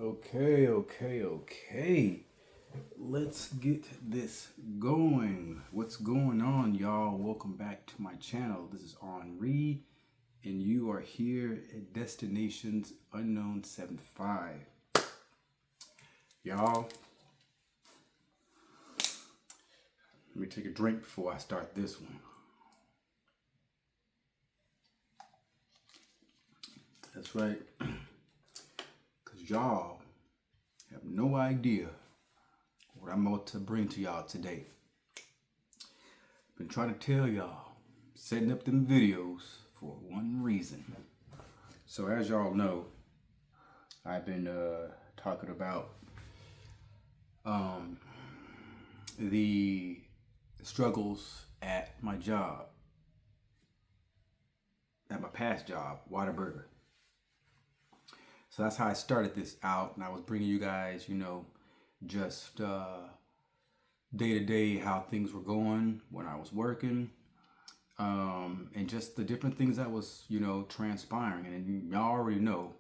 Okay. Let's get this going. What's going on, y'all? Welcome back to my channel. This is Henri, and you are here at Destinations Unknown 75. Y'all, let me take a drink before I start this one. That's right. Because y'all have no idea what I'm about to bring to y'all today. Been trying to tell y'all, setting up them videos for one reason. So as y'all know, I've been talking about the struggles at my job, at my past job, Whataburger. So that's how I started this out, and I was bringing you guys, just day to day how things were going when I was working, and just the different things that was, transpiring. And y'all already know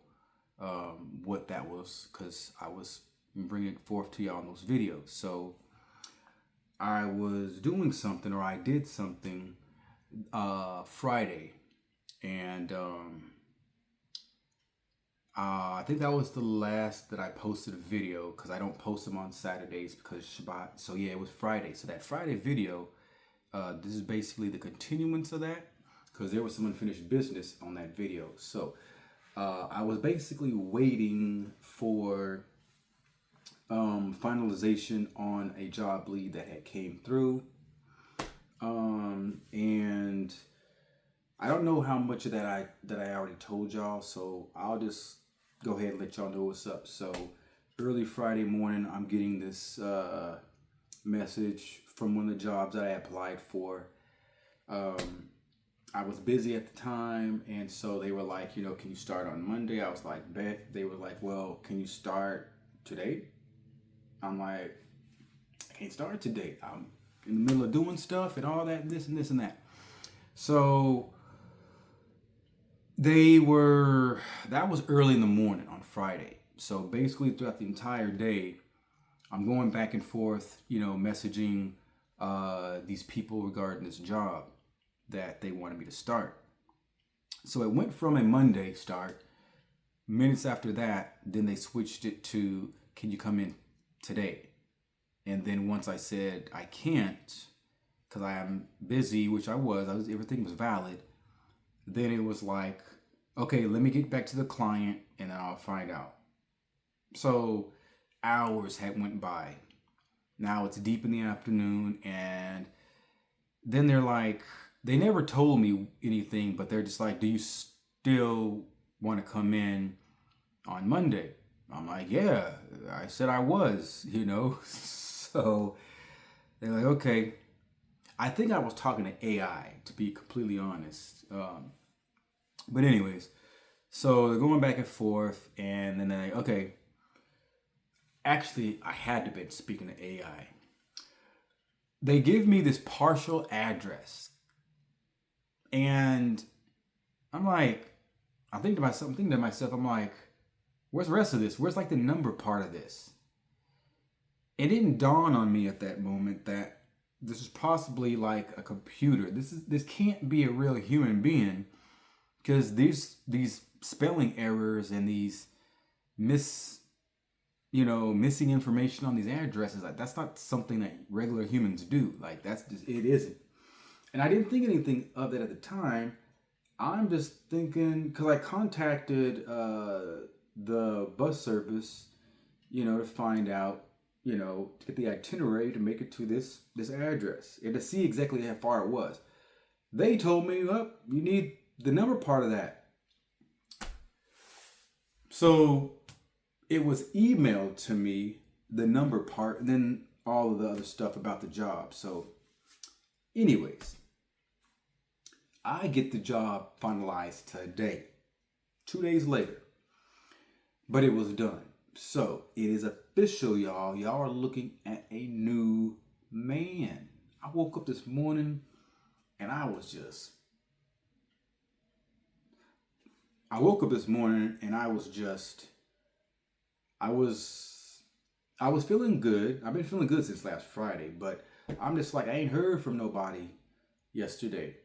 what that was because I was bringing it forth to y'all in those videos. So I was doing something, or I did something Friday, and I think that was the last that I posted a video because I don't post them on Saturdays because Shabbat. So yeah, it was Friday. So that Friday video, this is basically the continuance of that because there was some unfinished business on that video. So I was basically waiting for finalization on a job lead that had came through. And I don't know how much of that I already told y'all, so I'll just go ahead and let y'all know what's up. So early Friday morning, I'm getting this message from one of the jobs that I applied for. I was busy at the time, and so they were like, can you start on Monday? I was like, bet. They were like, well, can you start today? I'm like, I can't start today. I'm in the middle of doing stuff and all that, this and this and that. So that was early in the morning on Friday. So basically throughout the entire day, I'm going back and forth, messaging these people regarding this job that they wanted me to start. So it went from a Monday start. Minutes after that, then they switched it to, can you come in today? And then once I said I can't, because I am busy, which I was, everything was valid. Then it was like, okay, let me get back to the client and then I'll find out. So hours had went by. Now it's deep in the afternoon, and then they're like, they never told me anything, but they're just like, do you still want to come in on Monday? I'm like, yeah, I said I was, So they're like, okay. I think I was talking to AI, to be completely honest. But anyways, so they're going back and forth, and then they're like, okay. Actually, I had to be speaking to AI. They give me this partial address, and I'm like, I'm thinking to myself, I'm like, where's the rest of this? Where's like the number part of this? It didn't dawn on me at that moment that this is possibly like a computer. This can't be a real human being, because these spelling errors and these missing information on these addresses, like that's not something that regular humans do. Like it isn't. And I didn't think anything of that at the time. I'm just thinking, because I contacted the bus service, to find out, to get the itinerary to make it to this address and to see exactly how far it was. They told me, you need the number part of that. So it was emailed to me, the number part, and then all of the other stuff about the job. So anyways, I get the job finalized today, 2 days later, but it was done. So it is official, y'all. Y'all are looking at a new man. I woke up this morning and I was just I was I was feeling good. I've been feeling good since last Friday, but I'm just like I ain't heard from nobody yesterday.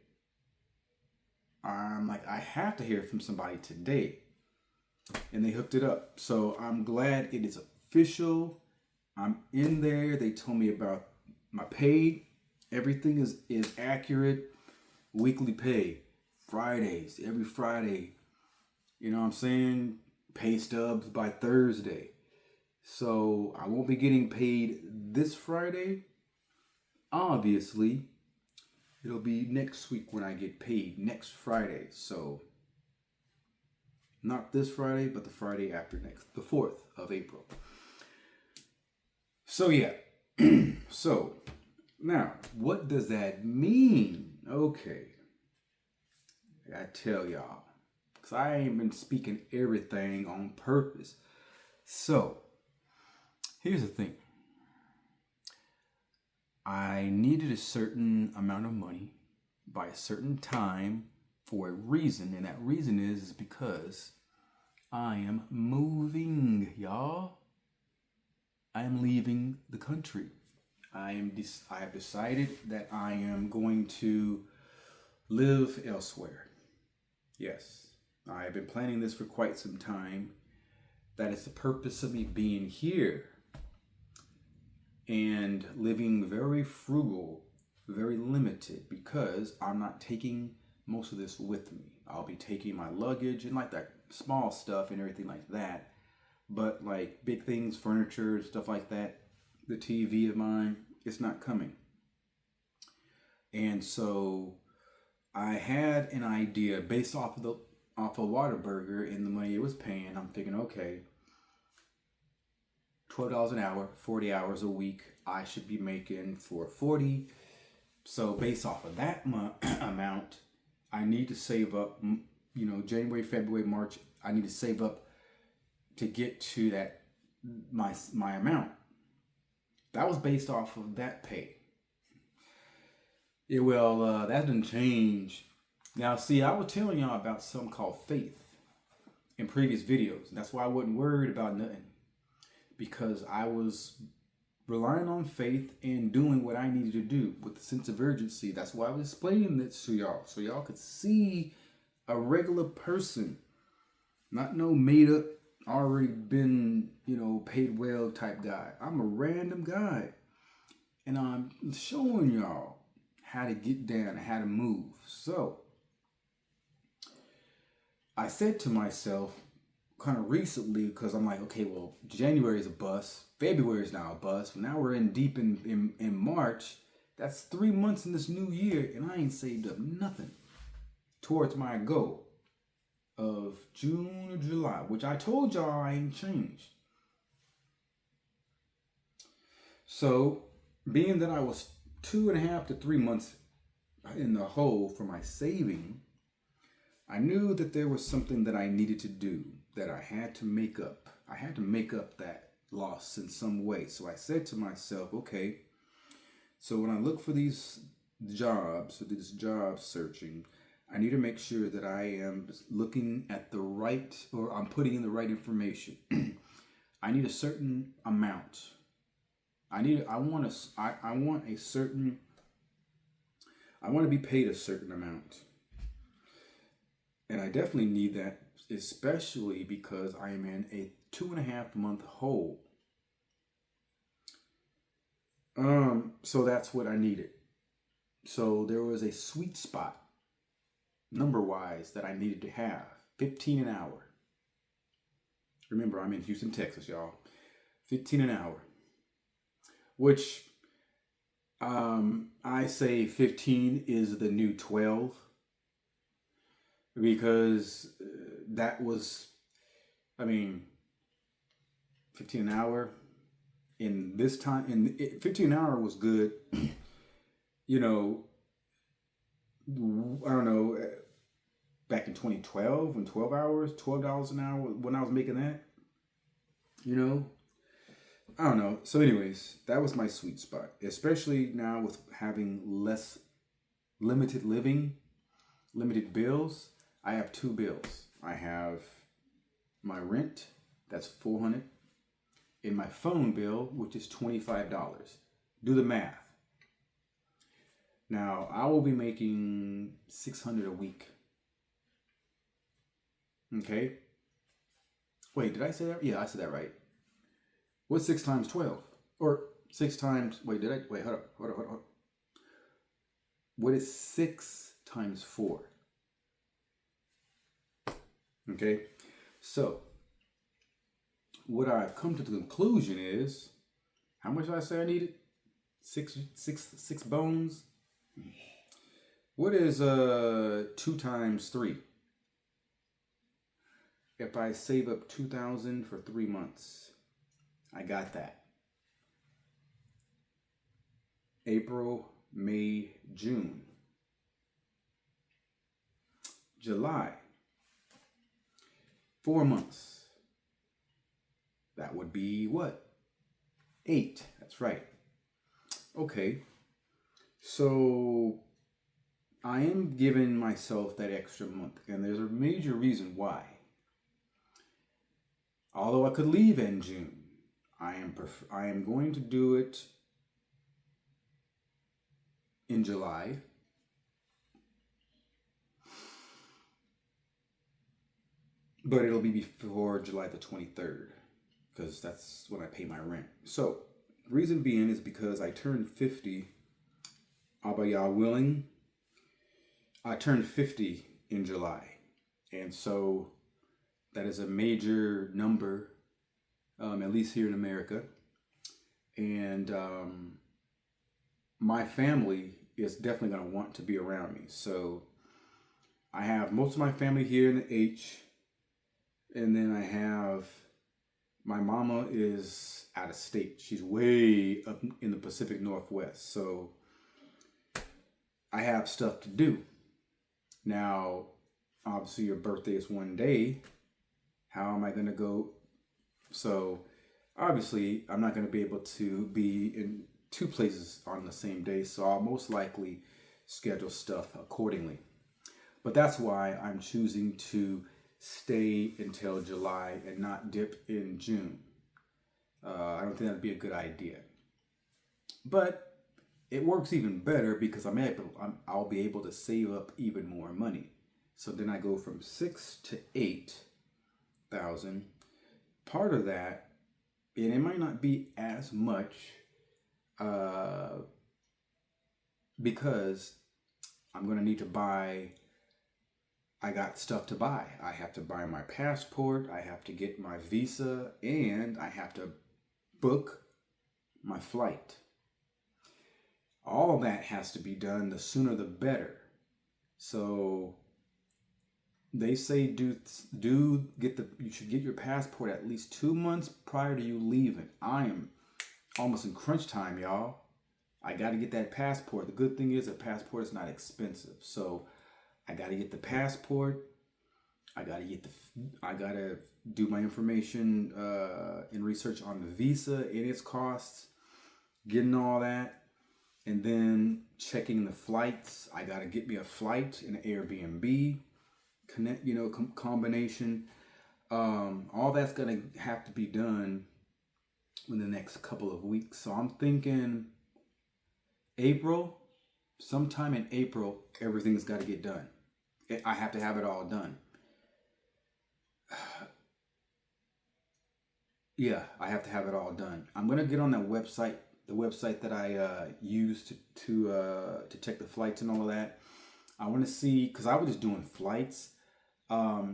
I'm like I have to hear from somebody today, and they hooked it up. So I'm glad it is official. I'm in there. They told me about my pay. Everything is accurate. Weekly pay, Fridays, every Friday. You know what I'm saying? Pay stubs by Thursday. So I won't be getting paid this Friday. Obviously, it'll be next week when I get paid next Friday. So not this Friday, but the Friday after next, the 4th of April. So yeah. So now, what does that mean? Okay. I tell y'all. Because I ain't been speaking everything on purpose. So, here's the thing. I needed a certain amount of money by a certain time for a reason. And that reason is because I am moving, y'all. I am leaving the country. I have decided that I am going to live elsewhere. Yes, I have been planning this for quite some time. That is the purpose of me being here and living very frugal, very limited, because I'm not taking most of this with me. I'll be taking my luggage and like that small stuff and everything like that. But like big things, furniture, stuff like that, the TV of mine, it's not coming. And so I had an idea based off of Whataburger and the money it was paying. I'm thinking, okay, $12 an hour, 40 hours a week. I should be making for 40. So based off of that amount, I need to save up. January, February, March. I need to save up to get to that my amount. That was based off of that pay. Yeah, well, that didn't change. Now, see, I was telling y'all about something called faith in previous videos. And that's why I wasn't worried about nothing. Because I was relying on faith and doing what I needed to do with a sense of urgency. That's why I was explaining this to y'all. So y'all could see a regular person. Not no made up, already been, paid well type guy. I'm a random guy. And I'm showing y'all how to get down and how to move. So I said to myself kind of recently, because I'm like, okay, well, January is a bust. February is now a bust. Now we're deep in March. That's 3 months in this new year, and I ain't saved up nothing towards my goal of June or July, which I told y'all I ain't changed. So, being that I was 2.5 to 3 months in the hole for my saving, I knew that there was something that I needed to do, that I had to make up. I had to make up that loss in some way. So I said to myself, okay, so when I look for these jobs, or this job searching, I need to make sure that I am looking at the right, or I'm putting in the right information. I need a certain amount. I want to be paid a certain amount. And I definitely need that, especially because I am in a 2.5 month hole. So that's what I needed. So there was a sweet spot, number-wise, that I needed to have. 15 an hour. Remember, I'm in Houston, Texas, y'all. 15 an hour. Which, I say 15 is the new 12. Because that was, 15 an hour in this time, and 15 an hour was good. I don't know, back in 2012, when $12 an hour, when I was making that, I don't know. So anyways, that was my sweet spot, especially now with having less limited living, limited bills. I have 2 bills. I have my rent, that's $400. in my phone bill, which is $25. Do the math. Now, I will be making $600 a week. Okay? Wait, did I say that? Yeah, I said that right. What's 6 times 12? Or 6 times, wait, did I? Wait, hold up. What is 6 times 4? Okay? So, what I've come to the conclusion is, how much did I say I needed? Six bones? What is 2 times 3? If I save up 2,000 for 3 months, I got that. April, May, June, July, 4 months. That would be what? 8. That's right. Okay. So I am giving myself that extra month, and there's a major reason why. Although I could leave in June, I am going to do it in July. But it'll be before July the 23rd, because that's when I pay my rent. So, reason being is because I turned 50. All by y'all willing? I turned 50 in July. And so that is a major number, at least here in America. And my family is definitely going to want to be around me. So I have most of my family here in the H. And then I have, my mama is out of state. She's way up in the Pacific Northwest. So I have stuff to do. Now, obviously your birthday is one day. How am I going to go? So obviously I'm not going to be able to be in 2 places on the same day. So I'll most likely schedule stuff accordingly. But that's why I'm choosing to stay until July and not dip in June. I don't think that'd be a good idea. But it works even better because I'll be able to save up even more money. So then I go from 6 to 8,000. Part of that, and it might not be as much, because I'm gonna need to buy. I got stuff to buy. I have to buy my passport, I have to get my visa, and I have to book my flight. All of that has to be done. The sooner the better. So they say you should get your passport at least 2 months prior to you leaving. I am almost in crunch time, y'all. I got to get that passport. The good thing is a passport is not expensive. So I got to get the passport. I got to do my information and research on the visa and its costs, getting all that, and then checking the flights. I got to get me a flight in an Airbnb, combination. All that's going to have to be done in the next couple of weeks. So I'm thinking sometime in April, everything's got to get done. I have to have it all done. Yeah, I have to have it all done. I'm gonna get on that website, the website that I use to check the flights and all of that. I want to see, because I was just doing flights. I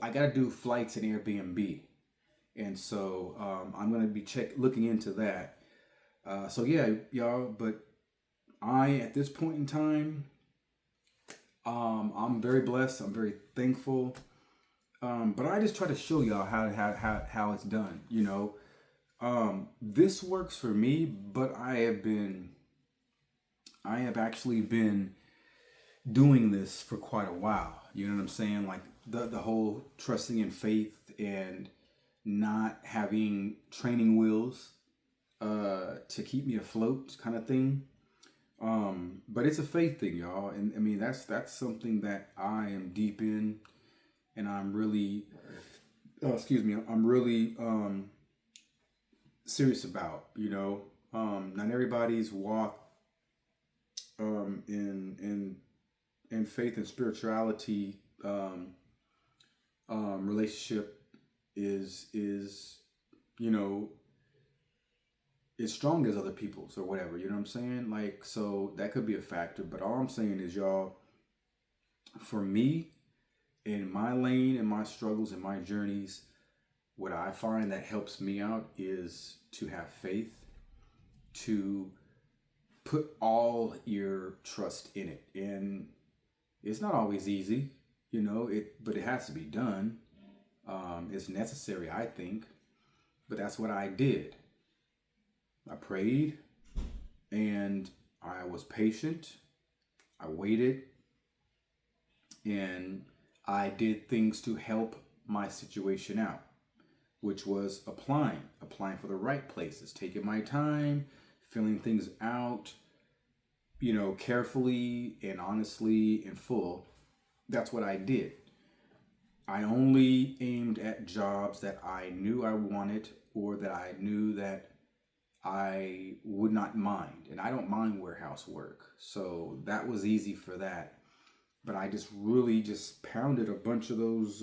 got to do flights and Airbnb, and so I'm gonna be looking into that. So yeah, y'all. But at this point in time, I'm very blessed. I'm very thankful. But I just try to show y'all how it's done. This works for me, but I have actually been doing this for quite a while. You know what I'm saying? Like the whole trusting in faith and not having training wheels to keep me afloat kind of thing. But it's a faith thing, y'all. And I mean, that's something that I am deep in, and I'm really excuse me, I'm really serious about. Not everybody's walk in faith and spirituality relationship is you know as strong as other people's or whatever. You know what I'm saying? Like, so that could be a factor. But all I'm saying is, y'all, for me, in my lane and my struggles and my journeys, what I find that helps me out is to have faith, to put all your trust in it. And it's not always easy, but it has to be done. It's necessary, I think. But that's what I did. I prayed and I was patient. I waited and I did things to help my situation out, which was applying for the right places, taking my time, filling things out, carefully and honestly and full. That's what I did. I only aimed at jobs that I knew I wanted or that I knew that I would not mind. And I don't mind warehouse work. So that was easy for that. But I just really just pounded a bunch of those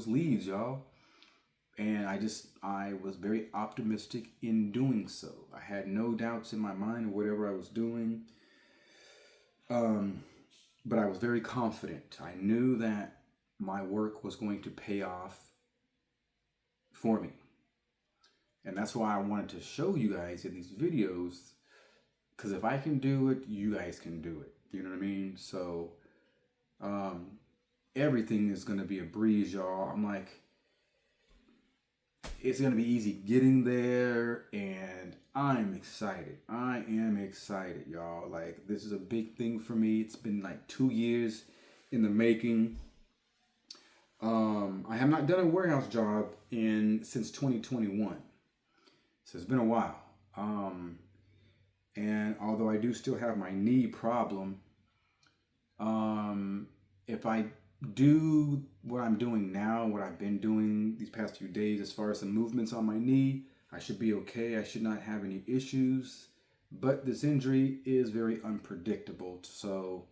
leads, y'all. And I was very optimistic in doing so. I had no doubts in my mind of whatever I was doing. But I was very confident. I knew that my work was going to pay off for me. And that's why I wanted to show you guys in these videos, because if I can do it, you guys can do it. You know what I mean? So everything is going to be a breeze, y'all. I'm like, it's going to be easy getting there, and I'm excited. I am excited, y'all. Like, this is a big thing for me. It's been like 2 years in the making. I have not done a warehouse job since 2021. So it's been a while. And although I do still have my knee problem, if I do what I'm doing now, what I've been doing these past few days, as far as the movements on my knee, I should be okay. I should not have any issues. But this injury is very unpredictable. So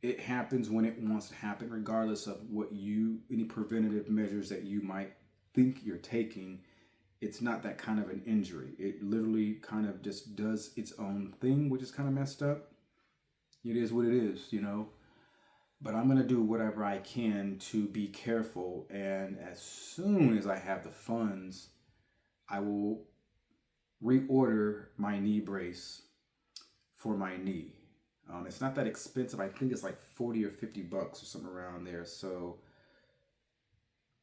it happens when it wants to happen, regardless of any preventative measures that you might think you're taking. It's not that kind of an injury. It literally kind of just does its own thing, which is kind of messed up. It is what it is, But I'm going to do whatever I can to be careful. And as soon as I have the funds, I will reorder my knee brace for my knee. It's not that expensive. I think it's like 40 or 50 bucks or something around there. So,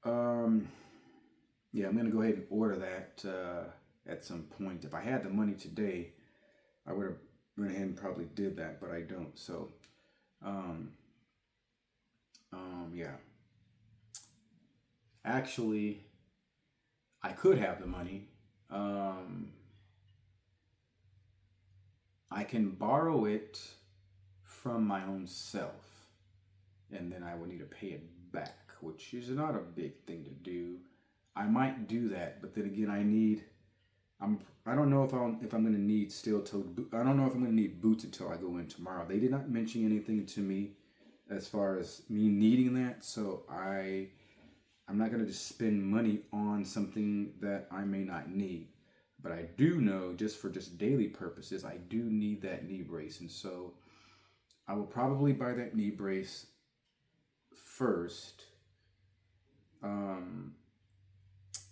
yeah, I'm going to go ahead and order that at some point. If I had the money today, I would have went ahead and probably did that, but I don't. So, yeah. Actually, I could have the money. I can borrow it from my own self, and then I would need to pay it back, which is not a big thing to do. I might do that, but then again, I don't know if I'm going to need steel-toed boots. I don't know if I'm going to need boots until I go in tomorrow. They did not mention anything to me as far as me needing that, so I'm not going to just spend money on something that I may not need. But I do know, just for daily purposes, I do need that knee brace, and so I will probably buy that knee brace first, and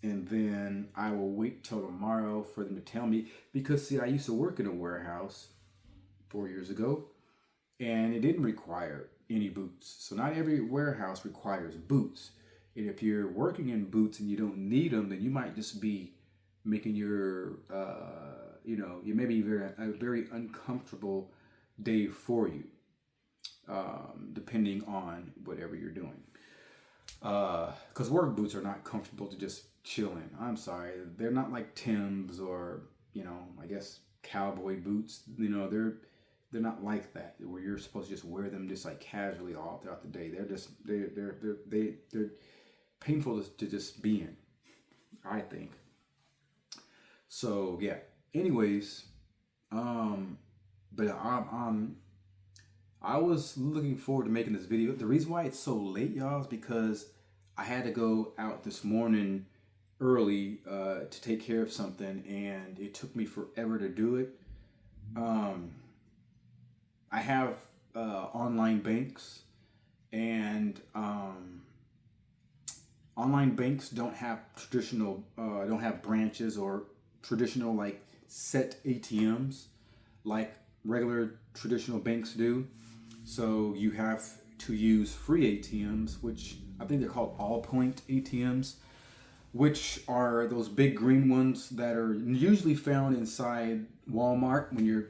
then I will wait till tomorrow for them to tell me, because see, I used to work in a warehouse 4 years ago, and it didn't require any boots. So not every warehouse requires boots. And if you're working in boots and you don't need them, then you might just be making your, you may be a very uncomfortable day for you, depending on whatever you're doing. Because work boots are not comfortable to just chill in. I'm sorry. They're not like Tim's or, I guess cowboy boots. They're not like that, where you're supposed to just wear them just like casually all throughout the day. They're painful to just be in, I think. So yeah. Anyways, but I was looking forward to making this video. The reason why it's so late, y'all, is because I had to go out this morning early to take care of something, and it took me forever to do it. I have online banks, and online banks don't have don't have branches or traditional like set ATMs like regular traditional banks do. So you have to use free ATMs, which I think they're called all-point ATMs, which are those big green ones that are usually found inside Walmart when you're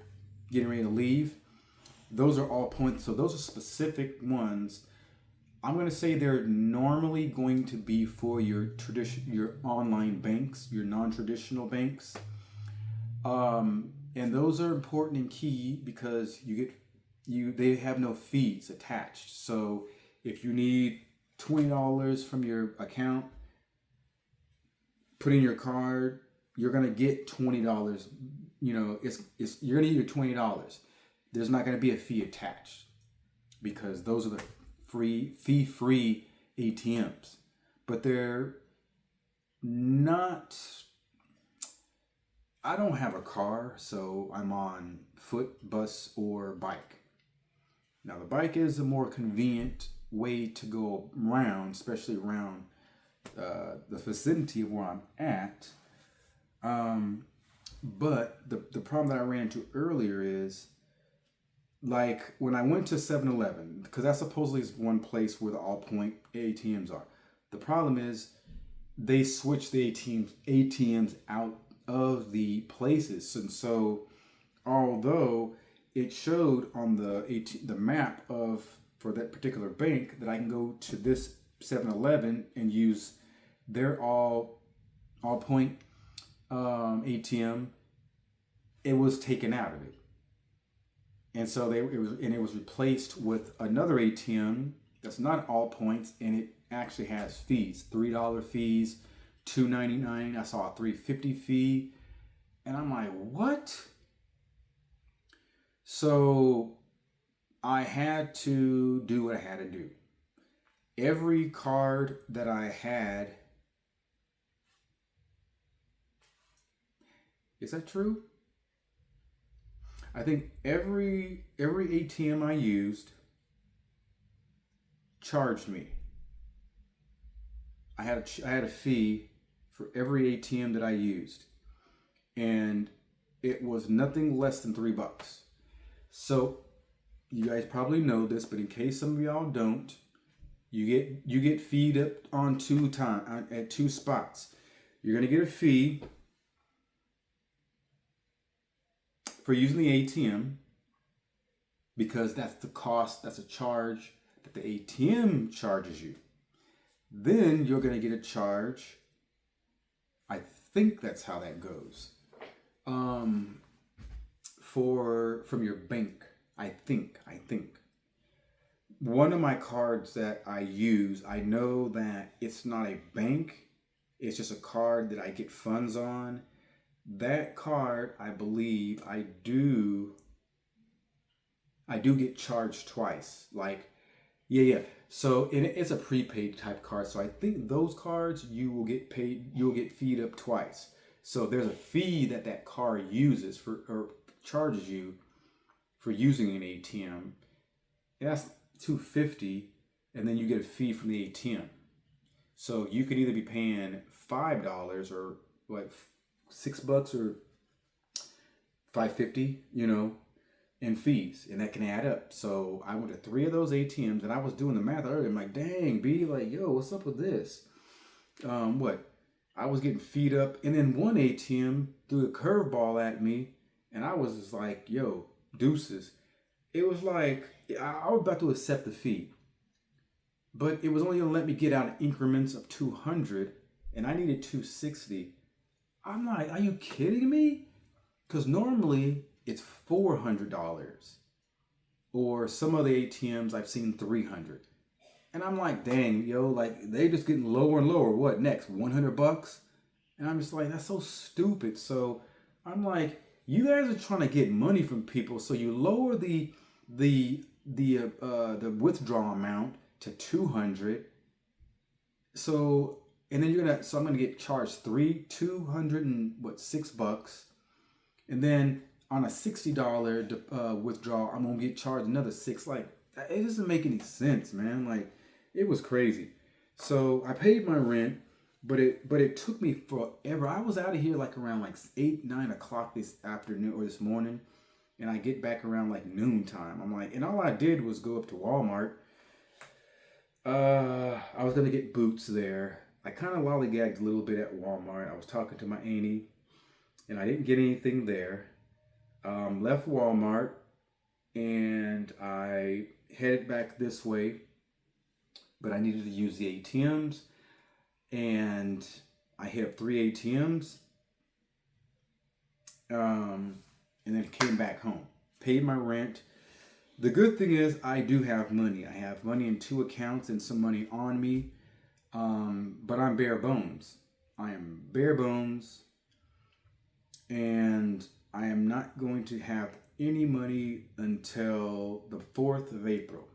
getting ready to leave. Those are all points. So those are specific ones. I'm going to say they're normally going to be for your online banks, your non-traditional banks. And those are important and key because they have no fees attached. So if you need $20 from your account, put in your card, you're gonna get $20. You know, you're gonna get your $20. There's not gonna be a fee attached because those are the fee-free ATMs. But they're not. I don't have a car, so I'm on foot, bus, or bike. Now the bike is a more convenient way to go around, especially around the vicinity of where I'm at. But the problem that I ran into earlier is, like, when I went to 7-Eleven, because that supposedly is one place where the all-point ATMs are. The problem is they switch the ATMs out of the places, and so although it showed on the map for that particular bank that I can go to this 7-Eleven and use their all-point ATM, it was taken out of it. And so it was replaced with another ATM that's not all points, and it actually has fees, $3 fees, $2.99. I saw a $3.50 fee, and I'm like, what? So I had to do what I had to do. Every card that I had, is that true? I think every ATM I used charged me. I had a fee for every ATM that I used, and it was nothing less than $3. So you guys probably know this, but in case some of y'all don't, you get feed up on at two spots. You're gonna get a fee for using the ATM because that's the cost, that's a charge that the ATM charges you. Then you're going to get a charge, I think that's how that goes, from your bank. I think. One of my cards that I use, I know that it's not a bank, it's just a card that I get funds on. That card, I believe, I do get charged twice. Like, yeah. So it's a prepaid type card. So I think those cards you'll get feed up twice. So there's a fee that card uses or charges you for using an ATM. And that's $2.50, and then you get a fee from the ATM. So you could either be paying $5 or like $6 or $5.50, in fees, and that can add up. So I went to 3 of those ATMs, and I was doing the math earlier. I'm like, dang, B, like, yo, what's up with this? I was getting feed up, and then one ATM threw a curveball at me, and I was just like, yo, deuces. It was like I was about to accept the fee, but it was only gonna let me get out in increments of 200, and I needed 260. I'm like, are you kidding me? Because normally it's $400, or some of the ATMs I've seen $300. And I'm like, dang, yo, like they just getting lower and lower. What next? $100? And I'm just like, that's so stupid. So I'm like, you guys are trying to get money from people, so you lower the withdrawal amount to 200. So and then I'm gonna get charged 200 and what, $6, and then on a $60 withdrawal, I'm gonna get charged another six. Like it doesn't make any sense, man. Like it was crazy. So I paid my rent, but it took me forever. I was out of here like around like 8, 9 o'clock this afternoon or this morning, and I get back around like noontime. I'm like, and all I did was go up to Walmart. I was gonna get boots there. I kind of lollygagged a little bit at Walmart. I was talking to my auntie, and I didn't get anything there. Left Walmart, and I headed back this way, but I needed to use the ATMs, and I hit up 3 ATMs, and then came back home, paid my rent. The good thing is I do have money. I have money in 2 accounts and some money on me, but I'm bare bones. I am bare bones, and I am not going to have any money until the 4th of April.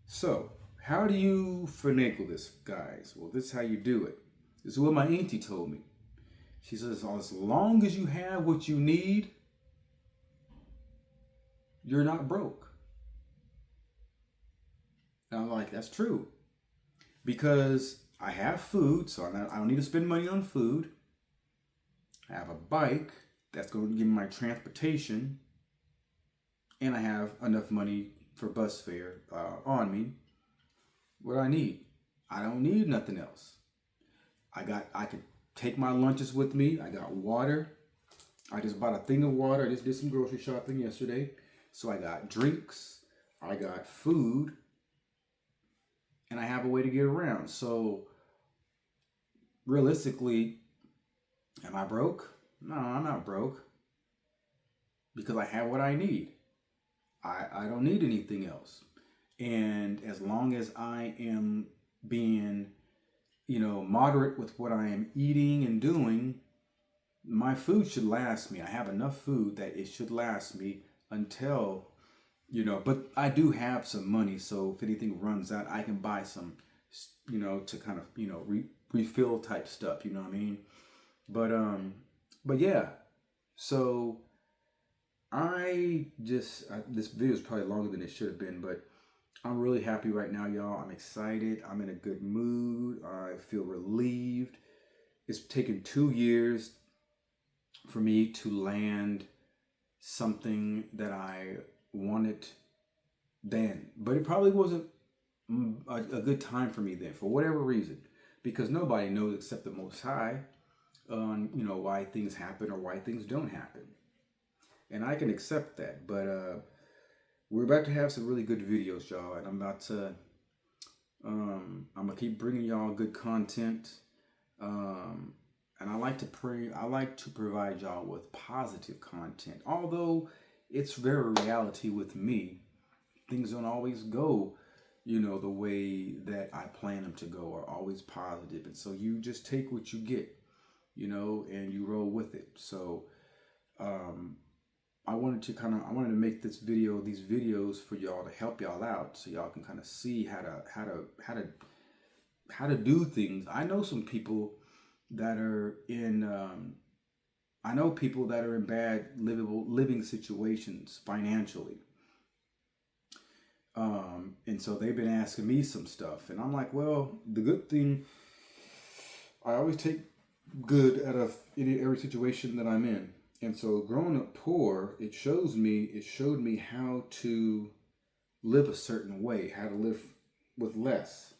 So, how do you finagle this, guys? Well, this is how you do it. This is what my auntie told me. She says, as long as you have what you need, you're not broke. And I'm like, that's true. Because I have food, so I don't need to spend money on food. I have a bike that's going to give me my transportation. And I have enough money for bus fare on me. What do I need? I don't need nothing else. I could take my lunches with me. I got water. I just bought a thing of water. I just did some grocery shopping yesterday. So I got drinks. I got food. And I have a way to get around. So realistically, am I broke? No, I'm not broke. Because I have what I need. I don't need anything else. And as long as I am being, moderate with what I am eating and doing, my food should last me. I have enough food that it should last me until, but I do have some money. So if anything runs out, I can buy some, to kind of, refill type stuff, you know what I mean? But yeah, so this video is probably longer than it should have been, but I'm really happy right now, y'all. I'm excited. I'm in a good mood. I feel relieved. It's taken 2 years for me to land something that I wanted then, but it probably wasn't a good time for me then, for whatever reason, because nobody knows except the Most High on why things happen or why things don't happen, and I can accept that. But we're about to have some really good videos, y'all, and I'm gonna keep bringing y'all good content. And I like to provide y'all with positive content. Although it's very reality with me, things don't always go, the way that I plan them to go, or always positive. And so you just take what you get, and you roll with it. So, I wanted to make these videos for y'all to help y'all out, so y'all can kind of see how to do things. I know some people that are in bad living situations financially, and so they've been asking me some stuff, and I'm like, well, the good thing, I always take good out of every situation that I'm in. And so growing up poor, it showed me how to live a certain way, how to live with less.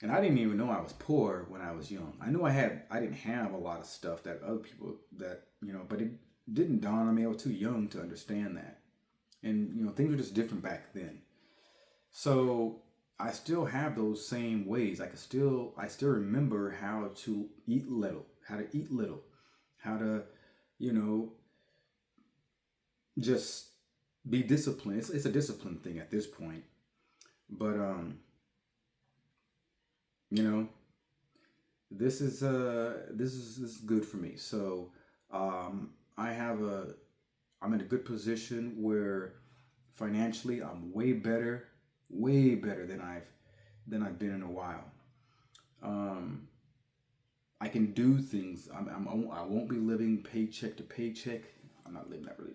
And I didn't even know I was poor when I was young. I knew I didn't have a lot of stuff that other people but it didn't dawn on me. I was too young to understand that. And things were just different back then. So I still have those same ways. I still remember how to eat little, how to just be disciplined. It's a discipline thing at this point. But you know, this is good for me. So I'm in a good position where financially I'm way better than I've been in a while. Um, I can do things. I won't be living paycheck to paycheck. I'm not living that really.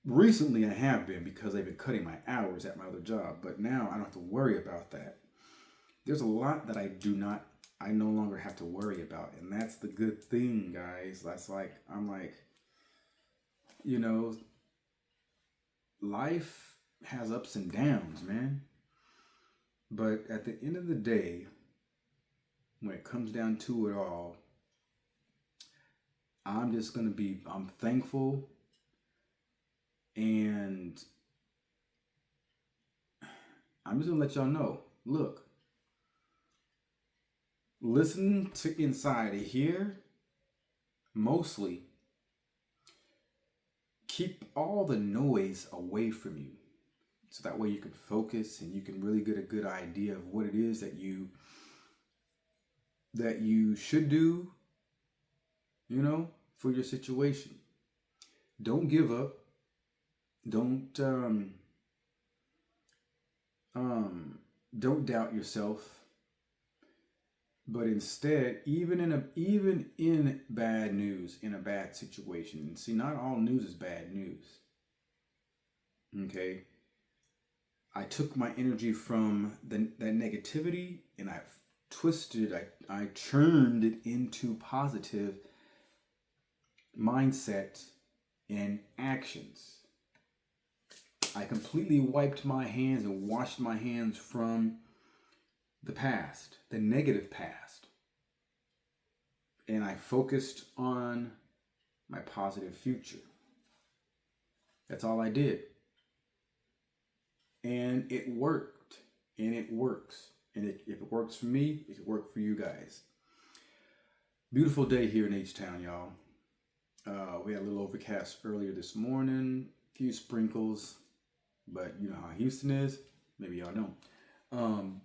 Recently, I have been because they've been cutting my hours at my other job, but now I don't have to worry about that. There's a lot that I no longer have to worry about, and that's the good thing, guys. That's like, I'm like, you know, life has ups and downs, man. But at the end of the day, when it comes down to it all, I'm thankful, and I'm just gonna let y'all know. Look, listen to inside of here, mostly keep all the noise away from you. So that way you can focus and you can really get a good idea of what it is that you should do, for your situation. Don't give up. Don't don't doubt yourself. But instead, even in bad news, in a bad situation, see, not all news is bad news. Okay, I took my energy from that negativity and I turned it into positive mindset and actions. I completely wiped my hands and washed my hands from the past, the negative past. And I focused on my positive future. That's all I did. And it worked. And it works. And if it works for me, it can work for you guys. Beautiful day here in H-Town, y'all. We had a little overcast earlier this morning. A few sprinkles. But you know how Houston is. Maybe y'all don't.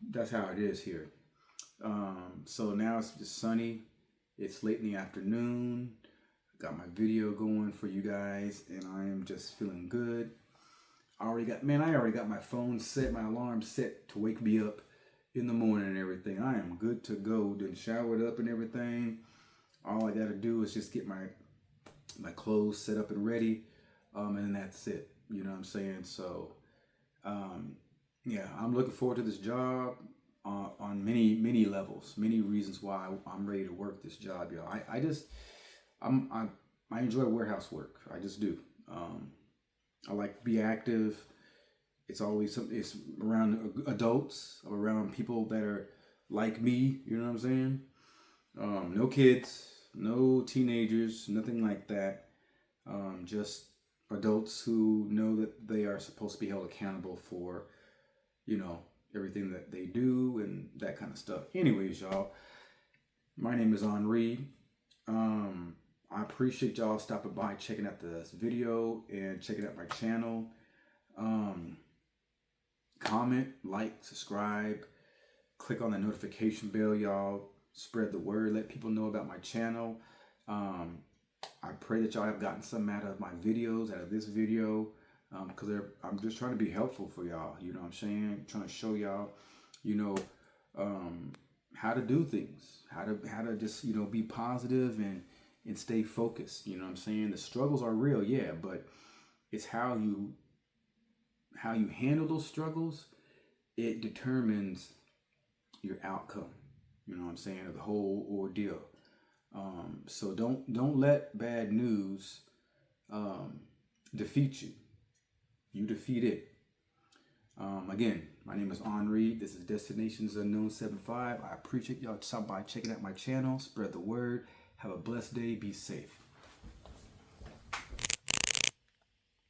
That's how it is here. So now it's just sunny. It's late in the afternoon. Got my video going for you guys, and I am just feeling good. I already got my phone set, my alarm set to wake me up in the morning and everything. I am good to go. Done showered up and everything. All I got to do is just get my clothes set up and ready, and that's it. You know what I'm saying? So, yeah, I'm looking forward to this job on many levels, many reasons why I'm ready to work this job, y'all. I enjoy warehouse work. I just do. I like to be active. It's always something. It's around adults, around people that are like me. You know what I'm saying? No kids, no teenagers, nothing like that. Just adults who know that they are supposed to be held accountable for, everything that they do and that kind of stuff. Anyways, y'all, my name is Henri. I appreciate y'all stopping by, checking out this video and checking out my channel. Comment, like, subscribe, click on the notification bell, y'all. Spread the word, let people know about my channel. I pray that y'all have gotten something out of my videos, out of this video, because I'm just trying to be helpful for y'all. You know what I'm saying? Trying to show y'all, how to do things, how to just be positive and stay focused. You know what I'm saying? The struggles are real, yeah, but it's how you handle those struggles. It determines your outcome. You know what I'm saying? Of the whole ordeal. So don't let bad news defeat you. You defeat it. Again, my name is Henri. This is Destinations Unknown 75. I appreciate y'all stopping by checking out my channel. Spread the word. Have a blessed day. Be safe.